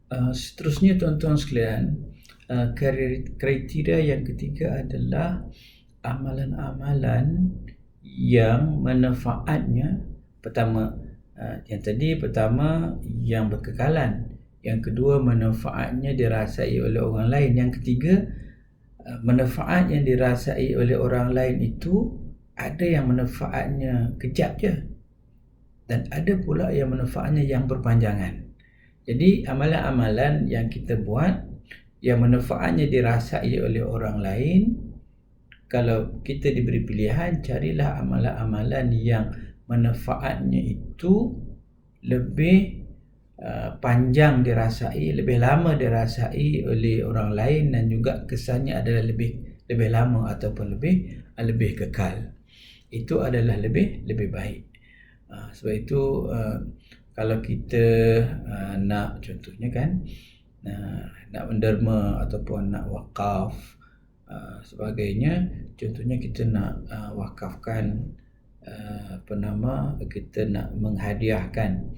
Seterusnya tuan-tuan sekalian, kriteria yang ketiga adalah amalan-amalan yang manfaatnya pertama yang berkekalan, yang kedua manfaatnya dirasai oleh orang lain, yang ketiga manfaat yang dirasai oleh orang lain itu ada yang manfaatnya kejap je dan ada pula yang manfaatnya yang berpanjangan. Jadi amalan-amalan yang kita buat yang manfaatnya dirasai oleh orang lain, kalau kita diberi pilihan, carilah amalan-amalan yang manfaatnya itu lebih panjang dirasai, lebih lama dirasai oleh orang lain dan juga kesannya adalah lebih lama ataupun lebih kekal. Itu adalah lebih baik. Sebab itu kalau kita nak, contohnya kan, nak menderma ataupun nak wakaf sebagainya, contohnya kita nak wakafkan kita nak menghadiahkan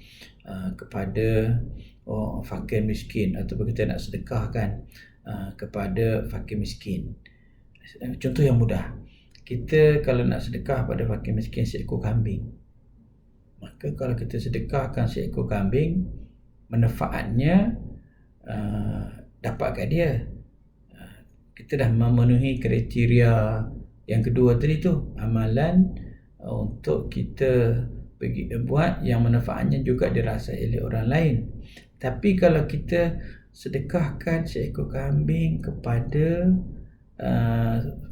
kepada fakir miskin, ataupun kita nak sedekahkan kepada fakir miskin. Contoh yang mudah, kita kalau nak sedekah pada fakir miskin seekor kambing, maka kalau kita sedekahkan seekor kambing, manfaatnya dapat kat dia. Kita dah memenuhi kriteria yang kedua tadi tu, amalan untuk kita buat yang manfaatnya juga dirasai oleh orang lain. Tapi kalau kita sedekahkan seekor kambing kepada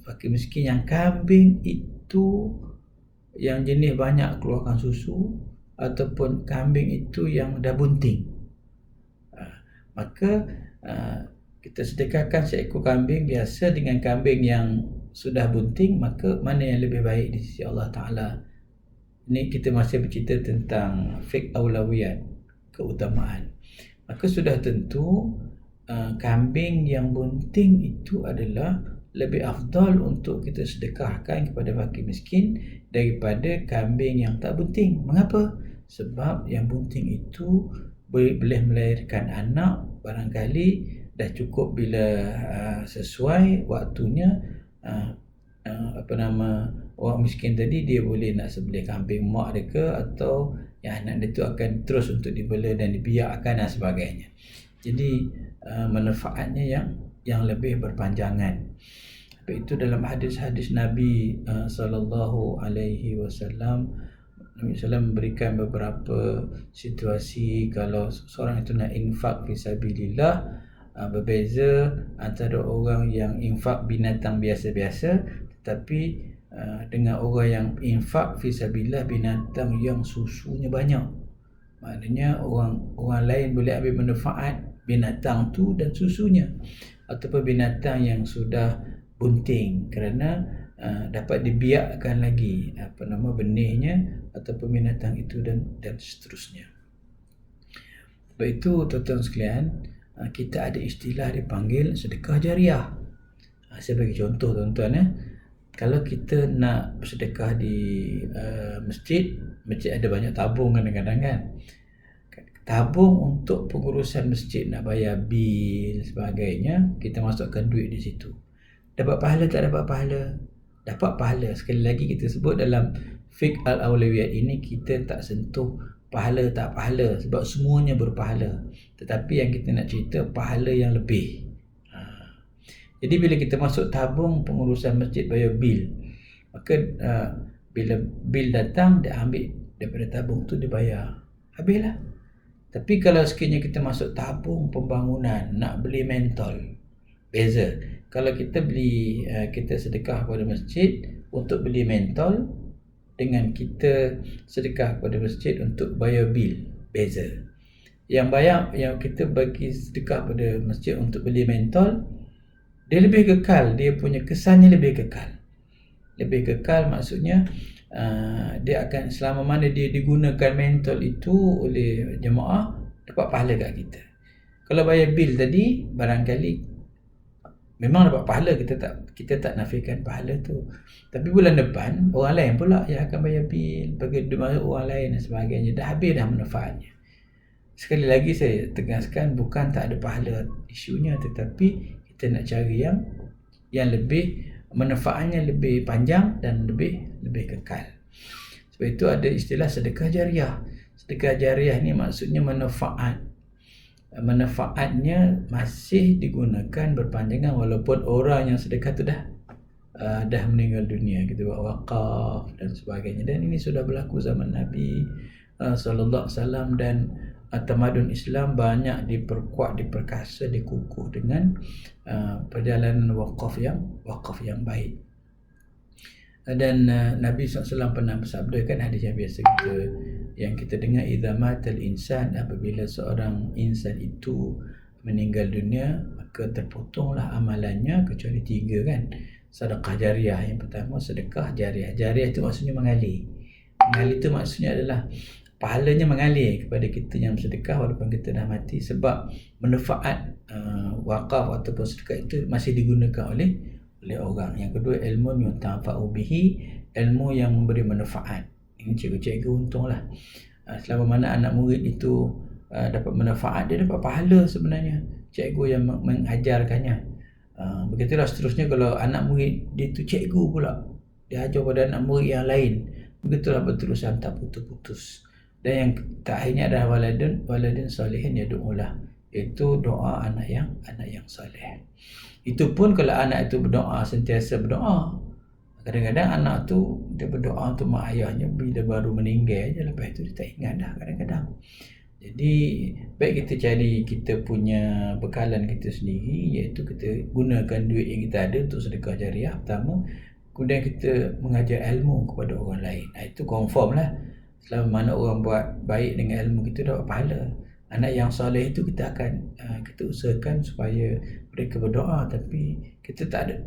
fakir miskin, yang kambing itu yang jenis banyak keluarkan susu, ataupun kambing itu yang dah bunting, maka kita sedekahkan seekor kambing biasa dengan kambing yang sudah bunting, maka mana yang lebih baik di sisi Allah Ta'ala? Ini kita masih bercerita tentang fiqh aulawiyat, keutamaan. Maka sudah tentu kambing yang bunting itu adalah lebih afdal untuk kita sedekahkan kepada fakir miskin daripada kambing yang tak bunting. Mengapa? Sebab yang bunting itu boleh melahirkan anak, barangkali dah cukup bila sesuai waktunya, orang miskin tadi dia boleh nak sembelih kambing mak dia ke, atau yang anak dia tu akan terus untuk dibela dan dibiarkan dan sebagainya. Jadi manfaatnya yang lebih berpanjangan. Itu dalam hadis-hadis Nabi sallallahu alaihi wasallam, Nabi SAW memberikan beberapa situasi kalau seorang itu nak infak fisabilillah. Berbeza antara orang yang infak binatang biasa-biasa, tetapi dengan orang yang infak fisabilillah binatang yang susunya banyak. Maknanya orang lain boleh ambil manfaat binatang tu dan susunya, ataupun binatang yang sudah bunting kerana dapat dibiakkan lagi benihnya ataupun binatang itu dan seterusnya. Sebab itu tuan-tuan sekalian, kita ada istilah dipanggil sedekah jariah. Saya bagi contoh tuan-tuan. Kalau kita nak bersedekah di masjid ada banyak tabung kadang-kadang kan. Tabung untuk pengurusan masjid, nak bayar bil sebagainya, kita masukkan duit di situ. Dapat pahala tak dapat pahala? Dapat pahala. Sekali lagi kita sebut dalam fiqh al-awlawiyat ini, kita tak sentuh pahala tak pahala sebab semuanya berpahala. Tetapi yang kita nak cerita pahala yang lebih. Jadi bila kita masuk tabung pengurusan masjid bayar bil, maka bila bil datang dia ambil daripada tabung tu dia bayar, habislah. Tapi kalau sekiranya kita masuk tabung pembangunan nak beli mentol, beza. Kalau kita kita sedekah kepada masjid untuk beli mentol dengan kita sedekah kepada masjid untuk bayar bil, beza. Yang kita bagi sedekah pada masjid untuk beli mentol, dia lebih kekal, dia punya kesannya lebih kekal. Lebih kekal maksudnya dia akan, selama mana dia digunakan mentol itu oleh jemaah, dapat pahala kat kita. Kalau bayar bil tadi, barangkali memang dapat pahala, kita tak nafikan pahala tu. Tapi bulan depan orang lain pula yang akan bayar bil, bagi orang lain dan sebagainya, dah habis dah manfaatnya. sekali lagi saya tegaskan, bukan tak ada pahala isunya, tetapi kita nak cari yang lebih manfaatnya lebih panjang dan lebih kekal. Sebab itu ada istilah sedekah jariah. Sedekah jariah ni maksudnya manfaatnya masih digunakan berpanjangan walaupun orang yang sedekah tu dah meninggal dunia, kita buat wakaf dan sebagainya. Dan ini sudah berlaku zaman Nabi sallallahu alaihi wasallam, dan tamadun Islam banyak diperkuat, diperkasa, dikukuh dengan perjalanan wakaf yang baik. Dan Nabi SAW pernah bersabda, kan hadis yang biasa yang kita dengar, idza matal insan, apabila seorang insan itu meninggal dunia, maka terpotonglah amalannya kecuali 3 kan. Sedekah jariah, yang pertama sedekah jariah. Jariah itu maksudnya mengalir. Mengalir itu maksudnya adalah pahalanya mengalir kepada kita yang bersedekah walaupun kita dah mati, sebab manfaat wakaf ataupun sedekah itu masih digunakan oleh orang. Yang kedua, ilmu yuntafa'u bihi, ilmu yang memberi manfaat. Ini cikgu-cikgu untunglah. Selama mana anak murid itu dapat manfaat, dia dapat pahala sebenarnya, cikgu yang mengajarkannya. Begitulah seterusnya kalau anak murid dia tu cikgu pula, dia ajar pada anak murid yang lain, begitulah berterusan tak putus-putus. Dan yang terakhirnya adalah waladun salihin yad'ulah, iaitu doa anak yang soleh. Itu pun kalau anak itu berdoa, sentiasa berdoa. Kadang-kadang anak tu dia berdoa untuk mak ayahnya bila baru meninggal je, lepas tu dia tak ingat dah kadang-kadang. Jadi baik kita cari kita punya bekalan kita sendiri, iaitu kita gunakan duit yang kita ada untuk sedekah jariah pertama. Kemudian kita mengajar ilmu kepada orang lain. Itu confirm lah, selama mana orang buat baik dengan ilmu kita dapat pahala. Anak yang soleh itu kita akan kita usahakan supaya mereka berdoa, tapi kita tak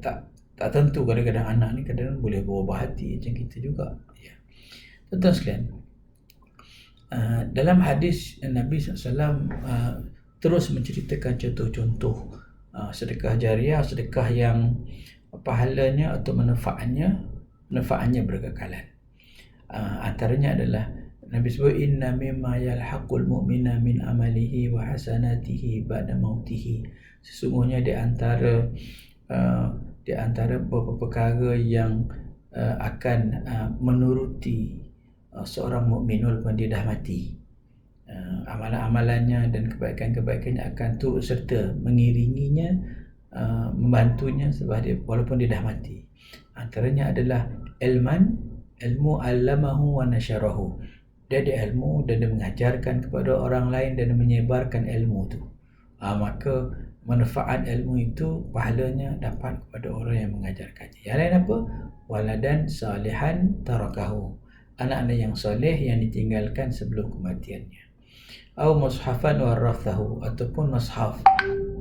tentu, kadang-kadang anak ni kadang boleh berubah hati macam kita juga ya. Tuan-tuan sekalian, dalam hadis Nabi SAW terus menceritakan contoh-contoh sedekah jariah, sedekah yang pahalanya atau manfaatnya berkekalan. Antaranya adalah Nabi sebut, inna mimma yalhaqul mu'mina min amalihi wa hasanatihi ba'da mautihi. Sesungguhnya di antara beberapa perkara yang akan menuruti seorang mukmin walaupun dia dah mati, amalan-amalannya dan kebaikan-kebaikannya akan turut serta mengiringinya, membantunya sebab dia walaupun dia dah mati. Antaranya adalah ilmu allamahu wa nasyarahu. Dia ada ilmu dan dia mengajarkan kepada orang lain dan menyebarkan ilmu tu. Maka manfaat ilmu itu pahalanya dapat kepada orang yang mengajarkannya. Yang lain apa? Waladan salihan tarakahu, anak-anak yang soleh yang ditinggalkan sebelum kematiannya. Au mushafan warathahu, ataupun mushaf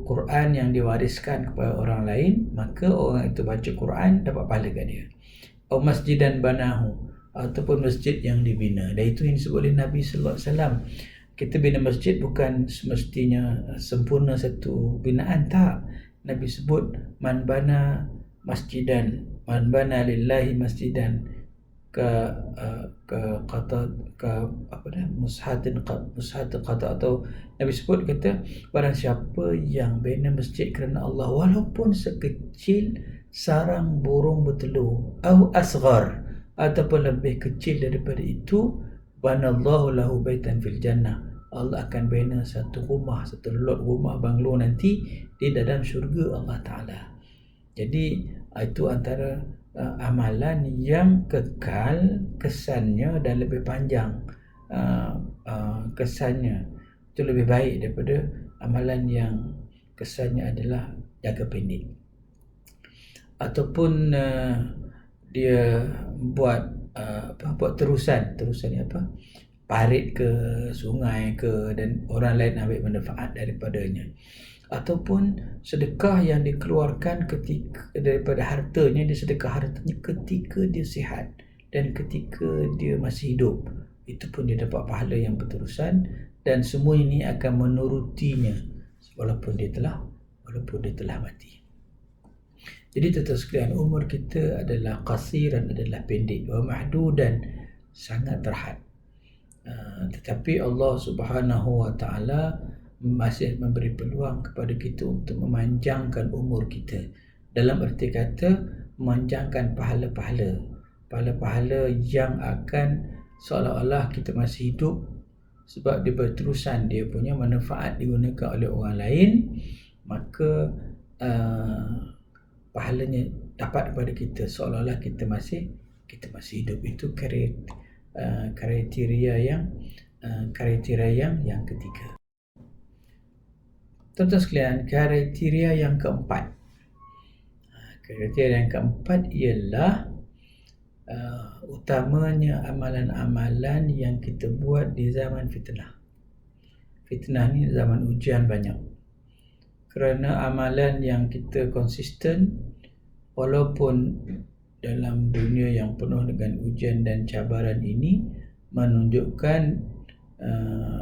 Quran yang diwariskan kepada orang lain, maka orang itu baca Quran dapat pahala kat dia. Au masjidan banahu, ataupun masjid yang dibina. Dan itu yang disebut oleh Nabi sallallahu alaihi wasallam. Kita bina masjid bukan semestinya sempurna satu binaan, tak. Nabi sebut man bana masjidan, man bana lillahi masjidan mushatin qata, atau Nabi sebut kata, barang siapa yang bina masjid kerana Allah walaupun sekecil sarang burung bertelur, au asghar, ataupun lebih kecil daripada itu, banallahu lahu baitan fil jannah, Allah akan bina satu rumah, satu lot rumah banglo nanti di dalam syurga Allah Ta'ala. Jadi itu antara amalan yang kekal kesannya dan lebih panjang kesannya. Itu lebih baik daripada amalan yang kesannya adalah jangka pendek. Ataupun dia buat terusan ni apa? Parit ke sungai ke, dan orang lain ambil manfaat daripadanya. Ataupun sedekah yang dikeluarkan ketika daripada hartanya, dia sedekah hartanya ketika dia sihat dan ketika dia masih hidup, itu pun dia dapat pahala yang berterusan, dan semua ini akan menurutinya walaupun dia telah mati. Jadi tuan-tuan sekalian, umur kita adalah qasiran, adalah pendek, wa mahdudan, sangat terhad. Tetapi Allah Subhanahu Wa Taala masih memberi peluang kepada kita untuk memanjangkan umur kita. Dalam erti kata memanjangkan pahala-pahala yang akan seolah-olah kita masih hidup, sebab dia berterusan, dia punya manfaat digunakan oleh orang lain, maka pahalanya dapat kepada kita seolah-olah kita masih hidup. Itu kriteria yang ketiga. Tuan-tuan sekalian, kriteria yang keempat. Kriteria yang keempat ialah utamanya amalan-amalan yang kita buat di zaman fitnah. Fitnah ni zaman ujian banyak. Kerana amalan yang kita konsisten, walaupun dalam dunia yang penuh dengan ujian dan cabaran ini, menunjukkan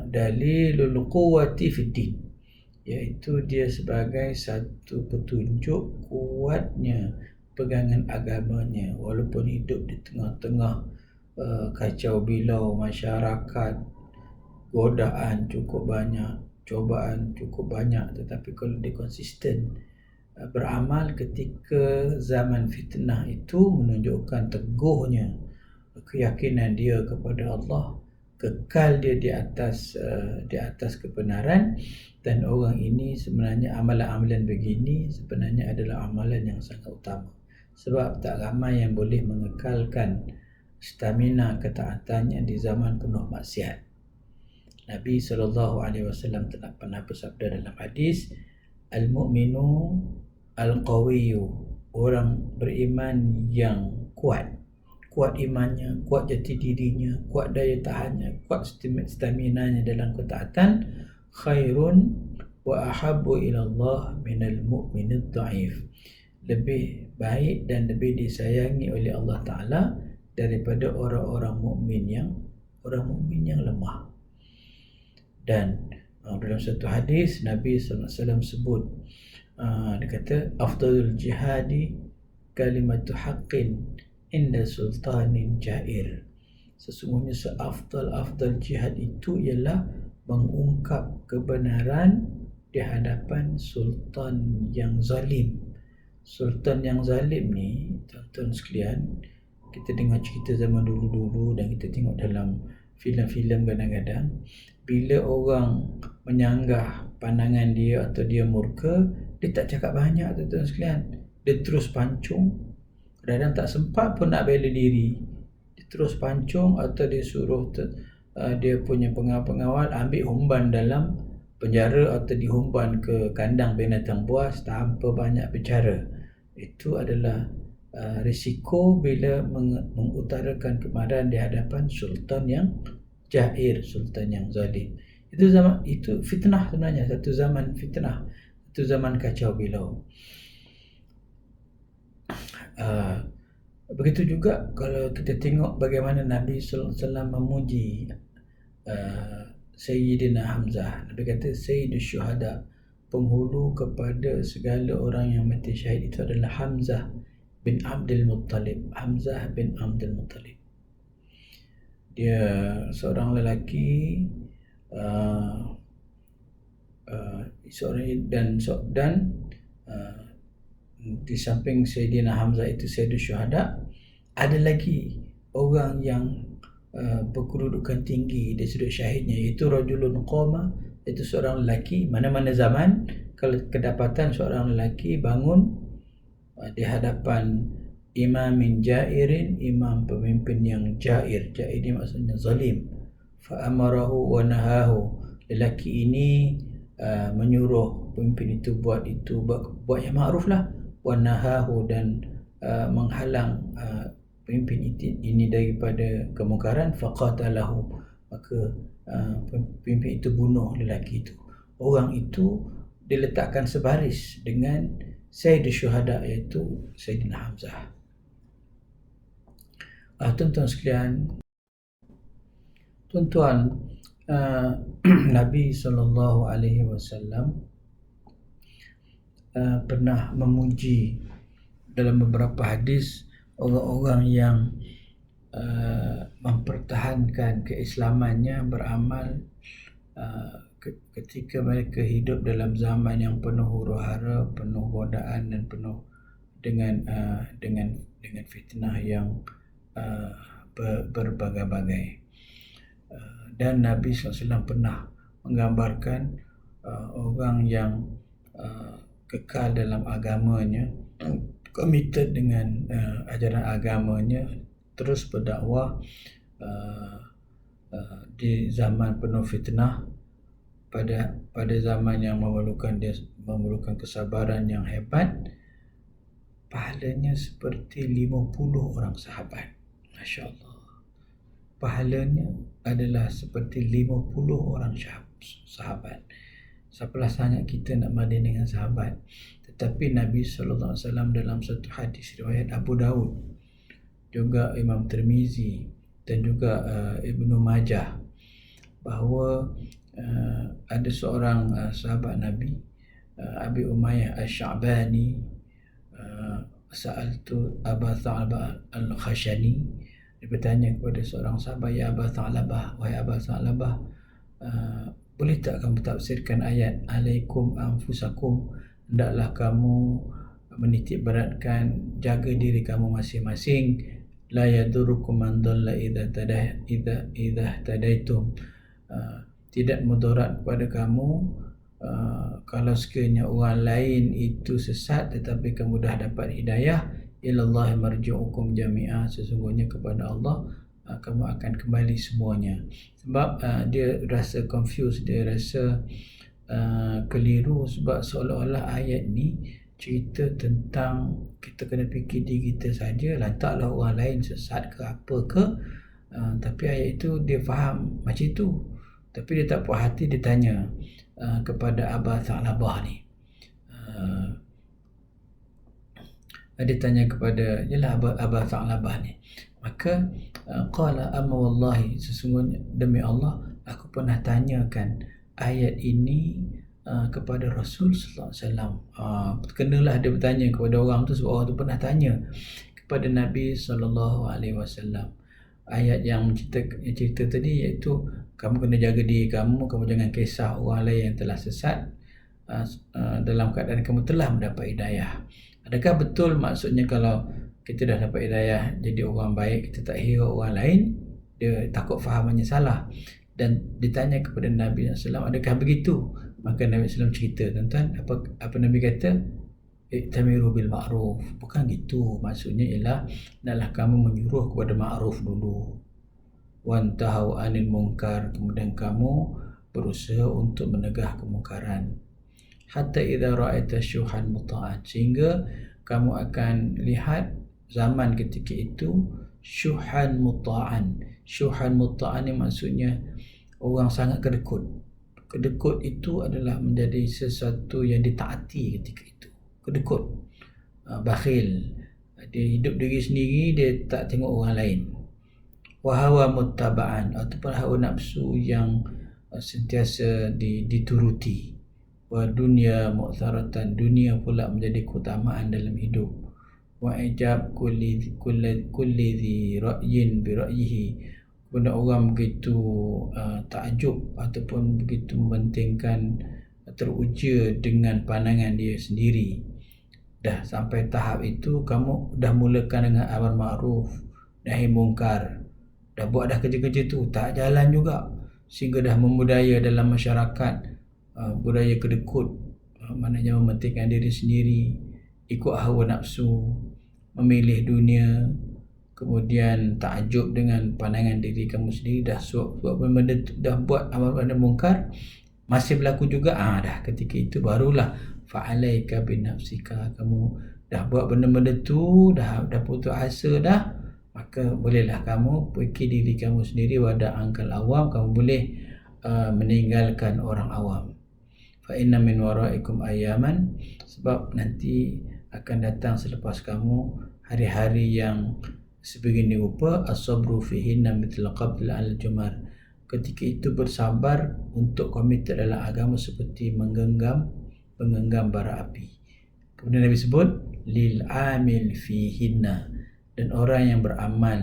dalilul quwwati fid din, iaitu dia sebagai satu petunjuk kuatnya pegangan agamanya, walaupun hidup di tengah-tengah kacau bilau masyarakat, godaan cukup banyak, cobaan cukup banyak, tetapi kalau dia konsisten beramal ketika zaman fitnah, itu menunjukkan teguhnya keyakinan dia kepada Allah, kekal dia di atas kebenaran. Dan orang ini sebenarnya, amalan-amalan begini sebenarnya adalah amalan yang sangat utama, sebab tak ramai yang boleh mengekalkan stamina ketaatannya di zaman penuh maksiat. Nabi SAW telah pernah bersabda dalam hadis, al-mu'minu al-qawiyyu, orang beriman yang kuat imannya, kuat jati dirinya, kuat daya tahannya, kuat staminanya dalam ketaatan, khairun wa ahabbu ila Allah minal mu'minid dha'if, lebih baik dan lebih disayangi oleh Allah Ta'ala daripada orang-orang mukmin yang lemah. Dan dalam satu hadis Nabi SAW sebut, dia kata, afdalul jihadi kalimatu haqqin inda sultanin jair, sesungguhnya seafdal jihad itu ialah mengungkap kebenaran di hadapan sultan yang zalim. Sultan yang zalim ni, tuan-tuan sekalian, kita dengar cerita zaman dulu-dulu dan kita tengok dalam filem-filem, kadang-kadang bila orang menyanggah pandangan dia atau dia murka, dia tak cakap banyak, tuan-tuan sekalian. Dia terus pancung, kadang-kadang tak sempat pun nak bela diri, dia terus pancung, atau dia suruh dia punya pengawal ambil humban dalam penjara atau dihumban ke kandang binatang buas tanpa banyak bicara. Itu adalah risiko bila mengutarakan kemarahan di hadapan sultan yang jair, sultan yang zalim. Itu fitnah sebenarnya, satu zaman fitnah, satu zaman kacau bilau. Begitu juga kalau kita tengok bagaimana Nabi SAW memuji Sayyidina Hamzah. Nabi kata Sayyidus Syuhada, penghulu kepada segala orang yang mati syahid itu adalah Hamzah bin Abdul Muttalib. Hamzah bin Abdul Muttalib, dia seorang lelaki, dan di samping Sayyidina Hamzah itu Sayyidus Syuhada, ada lagi orang yang berkedudukan tinggi di sudut syahidnya, iaitu rajulun qama, itu seorang lelaki. Mana-mana zaman kalau kedapatan seorang lelaki bangun di hadapan imamin jairin, imam pemimpin yang jair ini maksudnya zalim, fa amarahu wa nahahu, lelaki ini menyuruh pemimpin itu buat yang makruf lah, wa nahahu, dan menghalang pemimpin ini daripada kemungkaran, faqatalahu, maka pemimpin itu bunuh lelaki itu. Orang itu diletakkan sebaris dengan Sayyidus Syuhada, iaitu Sayyidina Hamzah. Tuan-tuan sekalian, Nabi SAW pernah memuji dalam beberapa hadis orang-orang yang mempertahankan keislamannya, beramal ketika mereka hidup dalam zaman yang penuh huru-hara, penuh godaan dan penuh dengan fitnah yang berbagai-bagai. Dan Nabi SAW pernah menggambarkan orang yang kekal dalam agamanya, committed dengan ajaran agamanya, terus berdakwah di zaman penuh fitnah, pada zaman yang memerlukan kesabaran yang hebat, pahalanya seperti 50 orang sahabat. Masya Allah, pahalanya adalah seperti 50 orang sahabat. Siapalah sangat kita nak banding dengan sahabat. Tetapi Nabi SAW dalam satu hadis riwayat Abu Daud, juga Imam Tirmizi dan juga Ibnu Majah, bahawa ada seorang sahabat Nabi, Abi Umayyah Asy-Sya'bani, sa'altu Aba Tha'labah Al-Khashani, dia bertanya kepada seorang sahabat, ya Aba Tha'labah, wahai Aba Tha'labah, boleh tak kamu tafsirkan ayat alaikum anfusakum, hendaklah kamu menitik beratkan, jaga diri kamu masing-masing, la yadurukum man dhalla idza tadaitum, tidak mudarat kepada kamu kalau sekiranya orang lain itu sesat tetapi kamu dah dapat hidayah. Ilallahi marji'ukum jami'ah, sesungguhnya kepada Allah kamu akan kembali semuanya. Sebab dia rasa confused, dia rasa keliru, sebab seolah-olah ayat ni cerita tentang kita kena fikir diri kita saja, lantaklah orang lain sesat ke apa ke. Tapi ayat itu dia faham macam itu, tapi dia tak puas hati, dia tanya kepada Aba Tha'labah ni. Dia tanya kepada Aba Tha'labah ni. Maka qala amma wallahi, sesungguhnya demi Allah aku pernah tanyakan ayat ini kepada Rasul sallallahu alaihi wasallam. Kenalah dia bertanya kepada orang tu sebab orang tu pernah tanya kepada Nabi sallallahu alaihi wasallam. Ayat yang cerita tadi, iaitu kamu kena jaga diri kamu jangan kisah orang lain yang telah sesat dalam keadaan kamu telah mendapat hidayah. Adakah betul maksudnya kalau kita dah dapat hidayah jadi orang baik, kita tak hira orang lain? Dia takut fahamannya salah dan ditanya kepada Nabi SAW, adakah begitu? Maka Nabi SAW cerita, tuan-tuan, apa Nabi kata? Iktamiru bil ma'ruf. Bukan gitu, maksudnya ialah hendaklah kamu menyuruh kepada ma'ruf dulu, wantahau anil munkar, kemudian kamu berusaha untuk menegah kemungkaran. Hatta idza ra'aita syuhan muta'an, sehingga kamu akan lihat zaman ketika itu syuhan muta'an. Syuhan muta'an ni maksudnya orang sangat kedekut. Kedekut itu adalah menjadi sesuatu yang ditaati ketika itu. Kedekut, bakhil, dia hidup diri sendiri, dia tak tengok orang lain. Wahawa muttaba'an, ataupun hawa nafsu yang sentiasa dituruti. Wa dunya mu'tharatan, dunia pula menjadi keutamaan dalam hidup. Wa ijab kulli dhi ra'yin bi ra'yihi, kepada orang begitu takjub ataupun begitu mementingkan, teruja dengan pandangan dia sendiri. Dah sampai tahap itu, kamu dah mulakan dengan amar ma'ruf nahi mungkar, dah buat dah kerja-kerja tu, tak jalan juga, sehingga dah membudaya dalam masyarakat budaya kedekut, maknanya mementingkan diri sendiri, ikut hawa nafsu, memilih dunia, kemudian takjub dengan pandangan diri kamu sendiri, dah buat amal mungkar, masih berlaku juga. Dah ketika itu barulah fa'alaika bin nafsika, kamu dah buat benda-benda tu, dah putus asa dah, maka bolehlah kamu fikir diri kamu sendiri, wada angkal awam, kamu boleh meninggalkan orang awam. Fa inna min waraikum ayaman, sebab nanti akan datang selepas kamu hari-hari yang sebegini rupa, as-sabru fihinna mithla qabl al-jumar, ketika itu bersabar untuk komited dalam agama seperti menggenggam bara api. Kemudian Nabi sebut lil amil fihinna, dan orang yang beramal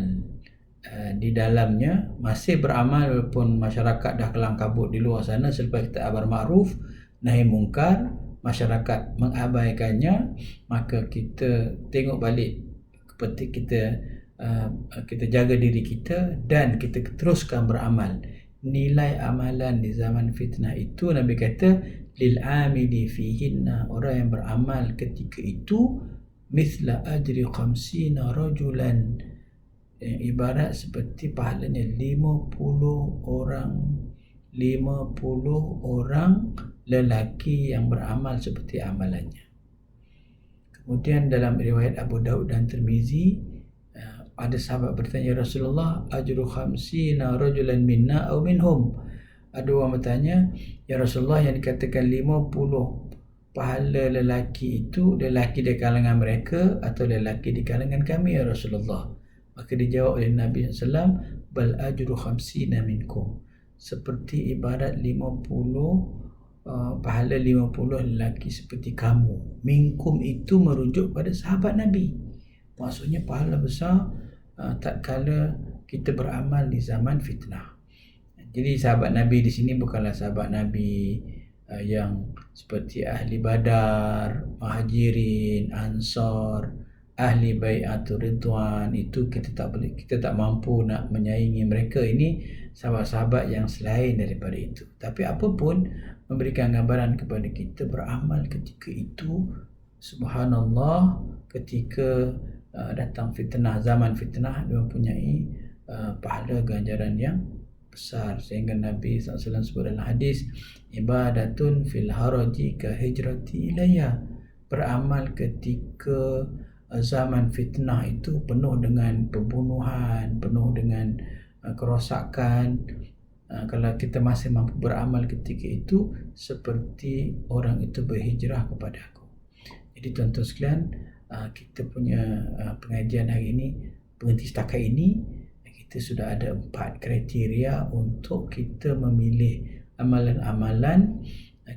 di dalamnya masih beramal walaupun masyarakat dah kelang kabut di luar sana selepas kita amar ma'ruf nahi mungkar, masyarakat mengabaikannya, maka kita tengok balik seperti kita jaga diri kita dan kita teruskan beramal. Nilai amalan di zaman fitnah itu Nabi kata lil amili fihinna, orang yang beramal ketika itu mithla ajri 50 rajulan, ibarat seperti pahalanya 50 orang lelaki yang beramal seperti amalannya. Kemudian dalam riwayat Abu Daud dan Tirmizi, ada sahabat bertanya, Rasulullah, ajru 50 rajulan minna atau minhum? Ada orang bertanya, ya Rasulullah, yang dikatakan 50 pahala lelaki itu lelaki di kalangan mereka atau lelaki di kalangan kami ya Rasulullah? Maka dijawab oleh Nabi SAW, bal ajru 50 minkum, seperti ibarat 50 pahala 50 lelaki seperti kamu. Minkum itu merujuk pada sahabat Nabi, maksudnya pahala besar tak kala kita beramal di zaman fitnah. Jadi sahabat Nabi di sini bukanlah sahabat Nabi yang seperti ahli Badar, Muhajirin, Ansar, ahli Bai'atul Ridwan. Itu kita tak mampu nak menyaingi mereka. Ini sahabat-sahabat yang selain daripada itu. Tapi apapun memberikan gambaran kepada kita beramal ketika itu. Subhanallah, ketika datang fitnah, zaman fitnah, dia mempunyai pahala ganjaran yang besar. Sehingga Nabi SAW sebut dalam hadis, ibadatun fil haraji ka hijrati ilayya, beramal ketika zaman fitnah itu penuh dengan pembunuhan, penuh dengan kerosakan. Kalau kita masih mampu beramal ketika itu, seperti orang itu berhijrah kepada aku. Jadi tuan-tuan sekalian, kita punya pengajian hari ini berhenti setakat ini. Kita sudah ada 4 kriteria untuk kita memilih amalan-amalan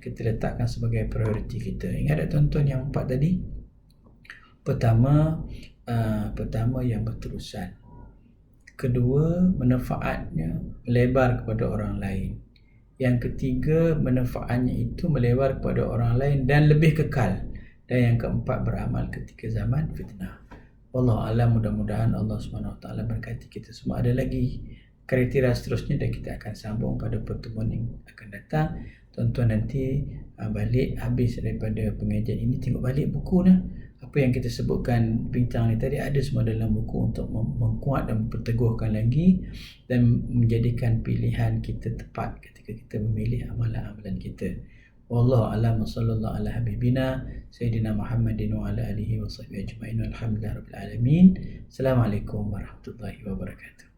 kita letakkan sebagai prioriti kita. Ingat tak tuan-tuan yang 4 tadi? Pertama yang berterusan. Kedua, manfaatnya melebar kepada orang lain. Yang ketiga, manfaatnya itu melebar kepada orang lain dan lebih kekal. Dan yang keempat, beramal ketika zaman fitnah. Wallahu a'lam, mudah-mudahan Allah SWT berkati kita semua. Ada lagi kriteria seterusnya dan kita akan sambung pada pertemuan yang akan datang. Tuan-tuan nanti balik habis daripada pengajian ini, tengok balik buku dah. Apa yang kita sebutkan bincang ni tadi ada semua dalam buku untuk memkuat dan memperteguhkan lagi dan menjadikan pilihan kita tepat ketika kita memilih amalan-amalan kita. Wallahu a'lam, sallallahu ala habibina sayyidina Muhammadin wa ala alihi wa sahbihi ajma'in, walhamdulillahi rabbil alamin. Assalamualaikum warahmatullahi wabarakatuh.